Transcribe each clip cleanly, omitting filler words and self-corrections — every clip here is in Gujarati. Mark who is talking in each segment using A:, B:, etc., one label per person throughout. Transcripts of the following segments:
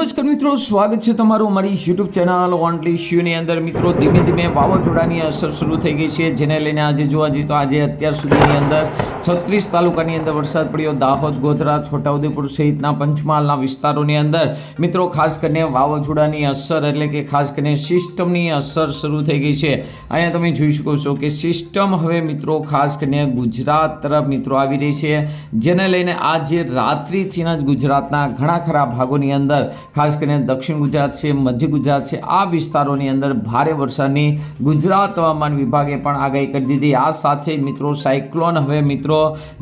A: નમસ્કાર મિત્રો, સ્વાગત છે તમારું અમારી યુટ્યુબ ચેનલ ઓનલી શ્યુની અંદર। મિત્રો ધીમે ધીમે વાવાઝોડાની અસર શરૂ થઈ ગઈ છે, જેને લઈને આજે જોવા જઈએ તો આજે અત્યાર સુધીની અંદર 36 તાલુકાની અંદર વરસાદ પડ્યો। દાહોદ, ગોધરા, છોટાઉદેપુર સહિતના પંચમહાલના વિસ્તારોની અંદર મિત્રો ખાસ કરીને વાવાઝોડાની અસર એટલે કે ખાસ કરીને સિસ્ટમની અસર શરૂ થઈ ગઈ છે। અહીંયા તમે જોઈ શકો છો કે સિસ્ટમ હવે મિત્રો ખાસ કરીને ગુજરાત તરફ મિત્રો આવી રહી છે, જેને લઈને આજે રાત્રિથી જ ગુજરાતના ઘણા ખરા ભાગોની અંદર ખાસ કરીને દક્ષિણ ગુજરાત છે, મધ્ય ગુજરાત છે, આ વિસ્તારોની અંદર ભારે વરસાદની ગુજરાત હવામાન વિભાગે પણ આગાહી કરી દીધી। આ સાથે મિત્રો સાયક્લોન હવે મિત્રો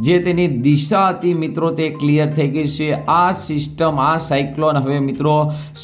A: જે તેની દિશા હતી મિત્રો તે ક્લિયર થઈ ગઈ છે। આ સિસ્ટમ આ સાયક્લોન હવે મિત્રો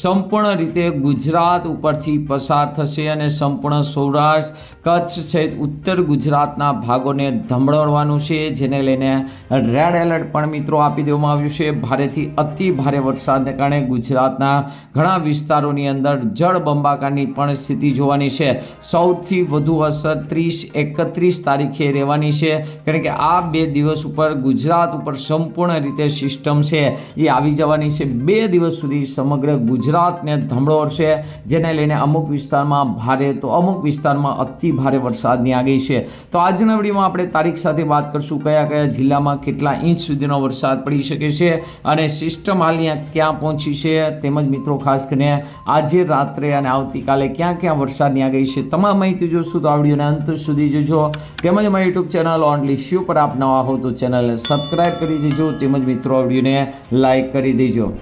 A: સંપૂર્ણ રીતે ગુજરાત ઉપરથી પસાર થશે અને સંપૂર્ણ સૌરાષ્ટ્ર, કચ્છ સહિત ઉત્તર ગુજરાતના ભાગોને ધમરોળવાનું છે, જેને લઈને રેડ એલર્ટ પણ મિત્રો આપી દેવામાં આવ્યું છે। ભારેથી અતિ ભારે વરસાદને કારણે ગુજરાતના ઘણા વિસ્તારોની અંદર જળબંબાકારની પણ સ્થિતિ જોવાની છે। સૌથી વધુ અસર 30-31 તારીખે રહેવાની છે, કારણ કે આ 2 દિવસ ઉપર ગુજરાત ઉપર સંપૂર્ણ રીતે સિસ્ટમ છે એ આવી જવાની છે। 2 દિવસ સુધી સમગ્ર ગુજરાતને ધમરોળશે, જેને લઈને અમુક વિસ્તારમાં ભારે તો અમુક વિસ્તારમાં અતિ ભારે વરસાદની આગાહી છે। તો આજના વિડીયોમાં આપણે તારીખ સાથે વાત કરશું કયા કયા જિલ્લામાં કેટલા ઇંચ સુધીનો વરસાદ પડી શકે છે અને સિસ્ટમ હાલ ક્યાં પહોંચી છે, તેમજ મિત્રો ખાસ કરીને આજે રાત્રે અને આવતીકાલે ક્યાં ક્યાં વરસાદની આગાહી છે। તમામ માહિતી જોશું તો આ વિડીયોને અંત સુધી જોજો। તેમજ અમારી યુટ્યુબ ચેનલ ઓનલી શ્યુ પર આપ નવા હો તો ચેનલને સબસ્ક્રાઈબ કરી દેજો, તેમજ મિત્રો આ વિડીયોને લાઈક કરી દેજો।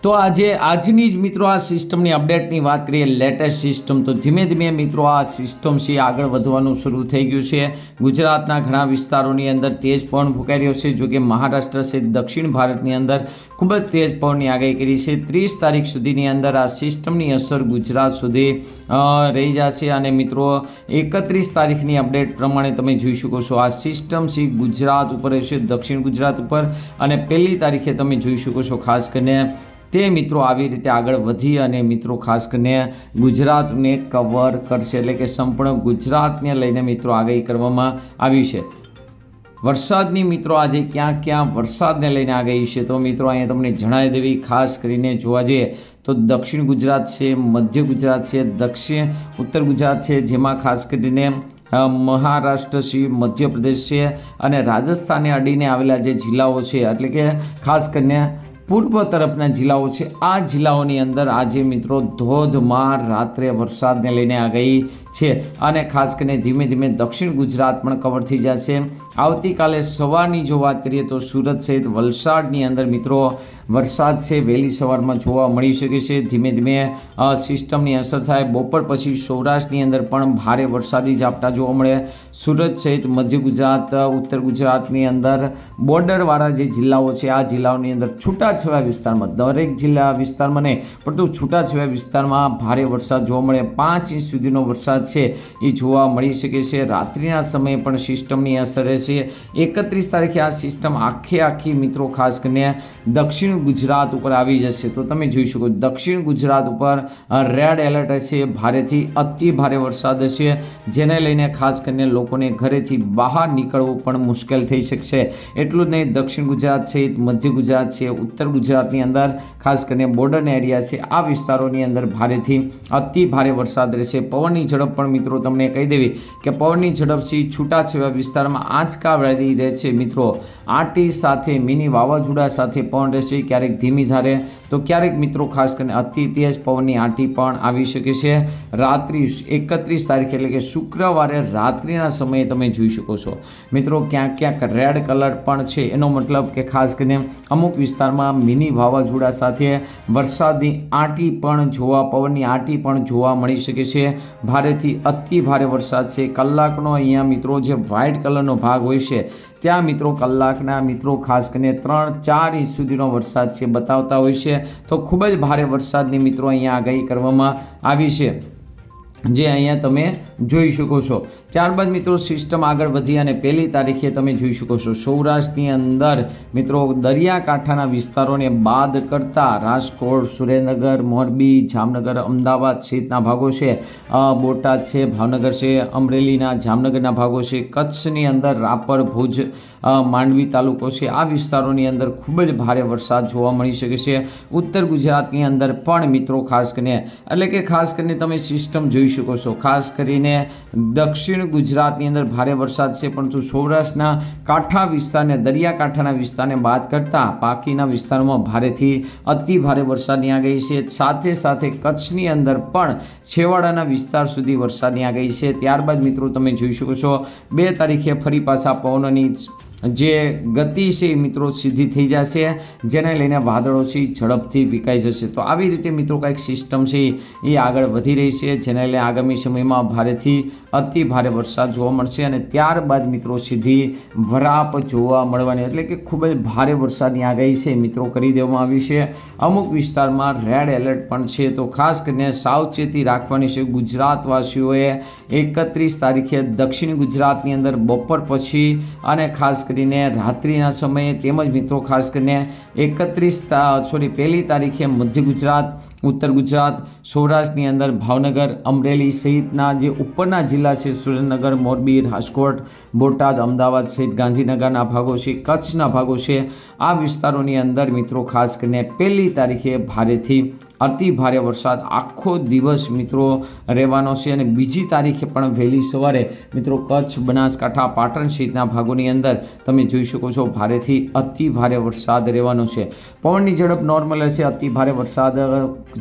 A: તો આજની જ મિત્રો આ સિસ્ટમની અપડેટની વાત કરીએ, લેટેસ્ટ સિસ્ટમ તો ધીમે ધીમે મિત્રો આ સિસ્ટમ છે આગળ વધવાનું શરૂ થઈ ગયું છે। ગુજરાતના ઘણા વિસ્તારોની અંદર તેજ પવન ફૂંકાઈ રહ્યો છે, જો કે મહારાષ્ટ્ર સહિત દક્ષિણ ભારતની અંદર ખૂબ જ તેજ પવનની આગાહી કરી છે। 30 તારીખ સુધીની અંદર આ સિસ્ટમની અસર ગુજરાત સુધી રહી જશે અને મિત્રો 31 તારીખની અપડેટ પ્રમાણે તમે જોઈ શકો છો આ સિસ્ટમ છે ગુજરાત ઉપર રહેશે, દક્ષિણ ગુજરાત ઉપર, અને 1 તારીખે તમે જોઈ શકો છો ખાસ કરીને તે મિત્રો આવી રીતે આગળ વધી અને મિત્રો ખાસ કરીને ગુજરાતને કવર કરશે, એટલે કે સંપૂર્ણ ગુજરાતને લઈને મિત્રો આગાહી કરવામાં આવી છે। વરસાદની મિત્રો આજે ક્યાં ક્યાં વરસાદને લઈને આગાહી છે તો મિત્રો અહીંયા તમને જણાવી દેવી, ખાસ કરીને જોવા જઈએ તો દક્ષિણ ગુજરાત છે, મધ્ય ગુજરાત છે, દક્ષિણ ઉત્તર ગુજરાત છે, જેમાં ખાસ કરીને મહારાષ્ટ્ર છે, મધ્યપ્રદેશ છે અને રાજસ્થાનને અડીને આવેલા જે જિલ્લાઓ છે એટલે કે ખાસ કરીને પૂર્વ તરફના જિલ્લાઓ છે, આ જિલ્લાઓની અંદર આજે મિત્રો ધોધમાર રાત્રે વરસાદને લઈને આગાહી છે અને ખાસ કરીને ધીમે ધીમે દક્ષિણ ગુજરાત પણ કવર થઈ જશે। આવતીકાલે સવારની જો વાત કરીએ તો સુરત સહિત વલસાડની અંદર મિત્રો વરસાદ છે વહેલી સવારમાં જોવા મળી શકે છે। ધીમે ધીમે સિસ્ટમની અસર થાય, બપોર પછી સૌરાષ્ટ્રની અંદર પણ ભારે વરસાદી ઝાપટા જોવા મળે। સુરત સહિત મધ્ય ગુજરાત, ઉત્તર ગુજરાતની અંદર બોર્ડરવાળા જે જિલ્લાઓ છે આ જિલ્લાઓની અંદર છૂટાછવાયા વિસ્તારમાં, દરેક જિલ્લા વિસ્તારમાં નહીં પરંતુ છૂટાછવાયા વિસ્તારમાં ભારે વરસાદ જોવા મળે। 5 ઇંચ સુધીનો વરસાદ છે એ જોવા મળી શકે છે। રાત્રિના સમયે પણ સિસ્ટમની અસર રહેશે। 31 તારીખે આ સિસ્ટમ આખી મિત્રો ખાસ કરીને દક્ષિણ ગુજરાત ઉપર આવી જશે, તો તમે જોઈ શકો દક્ષિણ ગુજરાત ઉપર રેડ એલર્ટ હશે, ભારેથી અતિ ભારે વરસાદ હશે, જેને લઈને ખાસ કરીને લોકોને ઘરેથી બહાર નીકળવું પણ મુશ્કેલ થઈ શકશે। એટલું જ નહીં, દક્ષિણ ગુજરાત સહિત મધ્ય ગુજરાત છે, ઉત્તર ગુજરાતની અંદર ખાસ કરીને બોર્ડર એરિયા છે, આ વિસ્તારોની અંદર ભારેથી અતિ ભારે વરસાદ રહેશે। પવનની ઝડપ પણ મિત્રો તમને કહી દેવી કે પવનની ઝડપથી છૂટાછવાયા વિસ્તારમાં આંચકાવાળી રહે છે મિત્રો, આંટી સાથે મિની વાવાઝોડા સાથે પવન રહેશે, ક્યારેક ધીમી ધારે તો ક્યારેક મિત્રો ખાસ કરીને અતિ તેજ પવનની આંટી પણ આવી શકે છે। રાત્રિ 31 તારીખ એટલે કે શુક્રવારે રાત્રિના સમયે તમે જોઈ શકો છો મિત્રો ક્યાંક ક્યાંક રેડ કલર પણ છે, એનો મતલબ કે ખાસ કરીને અમુક વિસ્તારમાં મિની વાવાઝોડા સાથે વરસાદની આંટી પણ પવનની આંટી પણ જોવા મળી શકે છે। ભારેથી અતિ ભારે વરસાદ છે, કલાકનો અહીંયા મિત્રો જે વ્હાઇટ કલરનો ભાગ હોય છે ત્યાં મિત્રો કલાકના મિત્રો ખાસ કરીને 3-4 ઇંચ સુધીનો વરસાદ છે બતાવતા હોય છે, તો ખૂબ જ ભારે વરસાદની મિત્રો અહીંયા આગાહી કરવામાં આવી છે। જે અહીંયા તમે જોઈ શકો છો. ત્યારબાદ મિત્રો સિસ્ટમ આગળ વધી અને 1 તારીખે તમે જોઈ શકો છો સૌરાષ્ટ્રની અંદર મિત્રો દરિયાકાંઠાના વિસ્તારોને બાદ કરતા રાજકોટ, સુરેન્દ્રનગર, મોરબી, જામનગર, અમદાવાદ સહિતના ભાગો છે, બોટાદ છે, ભાવનગર છે, અમરેલીના જામનગરના ભાગો છે, કચ્છની અંદર રાપર, ભુજ, માંડવી તાલુકો છે, આ વિસ્તારોની અંદર ખૂબ જ ભારે વરસાદ જોવા મળી શકે છે. ઉત્તર ગુજરાતની અંદર પણ મિત્રો ખાસ કરીને એટલે કે ખાસ કરીને તમે સિસ્ટમ જોઈ શકો છો. ખાસ કરીને દક્ષિણ ગુજરાતની અંદર ભારે વરસાદ છે, પરંતુ સૌરાષ્ટ્રના કાંઠા વિસ્તારને દરિયાકાંઠાના વિસ્તારને બાદ કરતા બાકીના વિસ્તારોમાં ભારેથી અતિ ભારે વરસાદની આગાહી છે. સાથે સાથે કચ્છની અંદર પણ છેવાડાના વિસ્તાર સુધી વરસાદની આગાહી છે. ત્યારબાદ મિત્રો તમે જોઈ શકો છો 2 તારીખે ફરી પાછા પવનની જે ગતિ છે મિત્રો સીધી થઈ જશે, જેને લઈને વાદળો છે ઝડપથી વિકાઈ જશે. તો આવી રીતે મિત્રો કંઈક સિસ્ટમ છે એ આગળ વધી રહી છે, જેને લઈને આગામી સમયમાં ભારેથી અતિ ભારે વરસાદ જોવા મળશે અને ત્યારબાદ મિત્રો સીધી વરાપ જોવા મળવાની એટલે કે ખૂબ જ ભારે વરસાદની આગાહી છે મિત્રો કરી દેવામાં આવી છે. અમુક વિસ્તારમાં રેડ એલર્ટ પણ છે, તો ખાસ કરીને સાવચેતી રાખવાની છે ગુજરાતવાસીઓએ. 31 તારીખે દક્ષિણ ગુજરાતની અંદર બપોર પછી અને ખાસ કરીને રાત્રિના સમયે તેમજ મિત્રો ખાસ કરીને 1 તારીખે મધ્ય ગુજરાત, ઉત્તર ગુજરાત, સૌરાષ્ટ્રની અંદર ભાવનગર, અમરેલી સહિતના જે ઉપરના જિલ્લા છે સુરેન્દ્રનગર, મોરબી, રાજકોટ, બોટાદ, અમદાવાદ સહિત ગાંધીનગરના ભાગો છે, કચ્છના ભાગો છે, આ વિસ્તારોની અંદર મિત્રો ખાસ કરીને 1 તારીખે ભારેથી અતિ ભારે વરસાદ આખો દિવસ મિત્રો રહેવાનો છે અને 2 તારીખે પણ વહેલી સવારે મિત્રો કચ્છ, બનાસકાંઠા, પાટણ સહિતના ભાગોની અંદર તમે જોઈ શકો છો ભારેથી અતિ ભારે વરસાદ રહેવાનો છે. પવનની ઝડપ નોર્મલ હશે, અતિ ભારે વરસાદ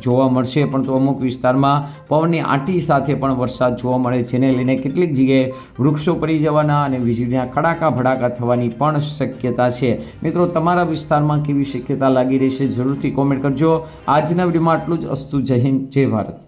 A: જોવા મળશે, પરંતુ અમુક વિસ્તારમાં પવનની આંટી સાથે પણ વરસાદ જોવા મળે, જેને લઈને કેટલીક જગ્યાએ વૃક્ષો પડી જવાના અને વીજળીના કડાકા ભડાકા થવાની પણ શક્યતા છે. મિત્રો તમારા વિસ્તારમાં કેવી શક્યતા લાગી રહી છે જરૂરથી કોમેન્ટ કરજો. આજના વિડીયોમાં આટલું જ. અસ્તુ. જય હિન્દ, જય ભારત.